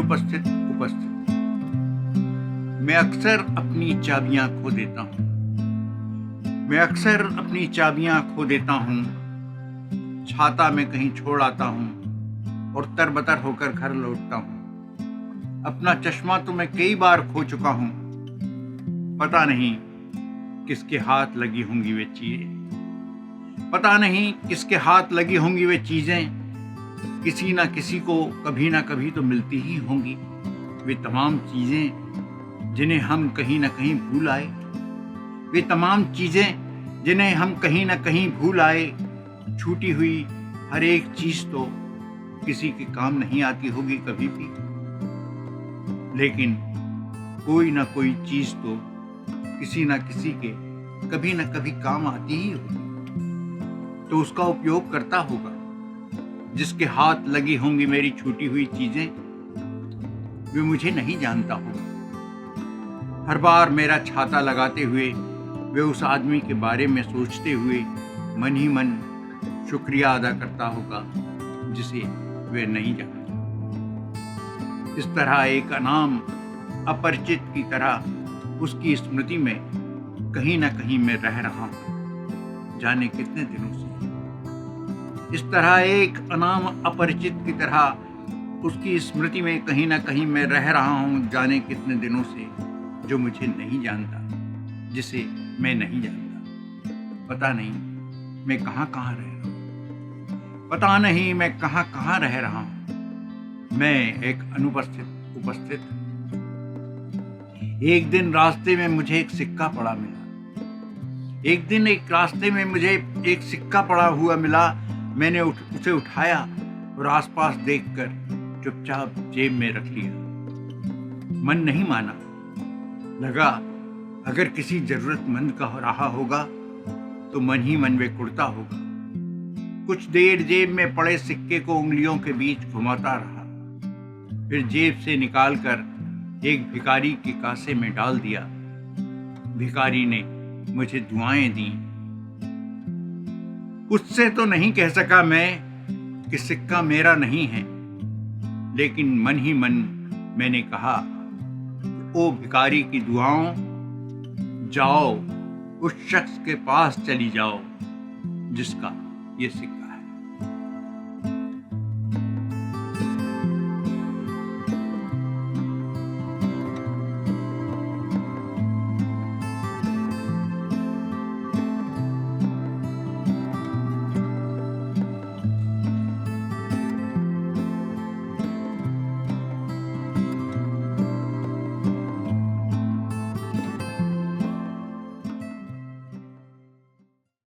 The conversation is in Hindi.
अनुपस्थित उपस्थित। मैं अक्सर अपनी चाबियां खो देता हूँ। मैं अक्सर अपनी चाबियां खो देता हूँ। छाता मैं कहीं छोड़ आता हूँ और तरबतर होकर घर लौटता हूँ। अपना चश्मा तो मैं कई बार खो चुका हूँ। पता नहीं किसके हाथ लगी होंगी वे चीजें। पता नहीं किसके हाथ लगी होंगी वे चीजें। किसी ना किसी को कभी ना कभी तो मिलती ही होंगी वे तमाम चीजें जिन्हें हम कहीं ना कहीं भूल आए। वे तमाम चीजें जिन्हें हम कहीं ना कहीं भूल आए। छूटी हुई हर एक चीज तो किसी के काम नहीं आती होगी कभी भी, लेकिन कोई ना कोई चीज तो किसी ना किसी के कभी ना कभी काम आती ही होगी, तो उसका उपयोग करता होगा। जिसके हाथ लगी होंगी मेरी छूटी हुई चीजें, वे मुझे नहीं जानता होगा। हर बार मेरा छाता लगाते हुए वे उस आदमी के बारे में सोचते हुए मन ही मन शुक्रिया अदा करता होगा जिसे वे नहीं जानता। इस तरह एक अनाम अपरिचित की तरह उसकी स्मृति में कहीं ना कहीं मैं रह रहा हूँ, जाने कितने दिनों से। इस तरह एक अनाम अपरिचित की तरह उसकी स्मृति में कहीं ना कहीं मैं रह रहा हूँ, जाने कितने दिनों से, जो मुझे नहीं जानता, जिसे मैं नहीं जानता। पता नहीं मैं कहाँ कहाँ रह रहा हूँ। पता नहीं मैं कहाँ कहाँ रह रहा हूँ। मैं एक अनुपस्थित उपस्थित। एक दिन रास्ते में मुझे एक सिक्का पड़ा मिला। एक दिन एक रास्ते में मुझे एक सिक्का पड़ा हुआ मिला। मैंने उसे उठाया और आसपास देखकर चुपचाप जेब में रख लिया। मन नहीं माना। लगा अगर किसी जरूरतमंद का रहा होगा तो मन ही मन वे कुड़ता होगा। कुछ देर जेब में पड़े सिक्के को उंगलियों के बीच घुमाता रहा, फिर जेब से निकालकर एक भिखारी के कासे में डाल दिया। भिखारी ने मुझे दुआएं दी। उससे तो नहीं कह सका मैं कि सिक्का मेरा नहीं है, लेकिन मन ही मन मैंने कहा, ओ भिखारी की दुआओं, जाओ उस शख्स के पास चली जाओ जिसका ये सिक्का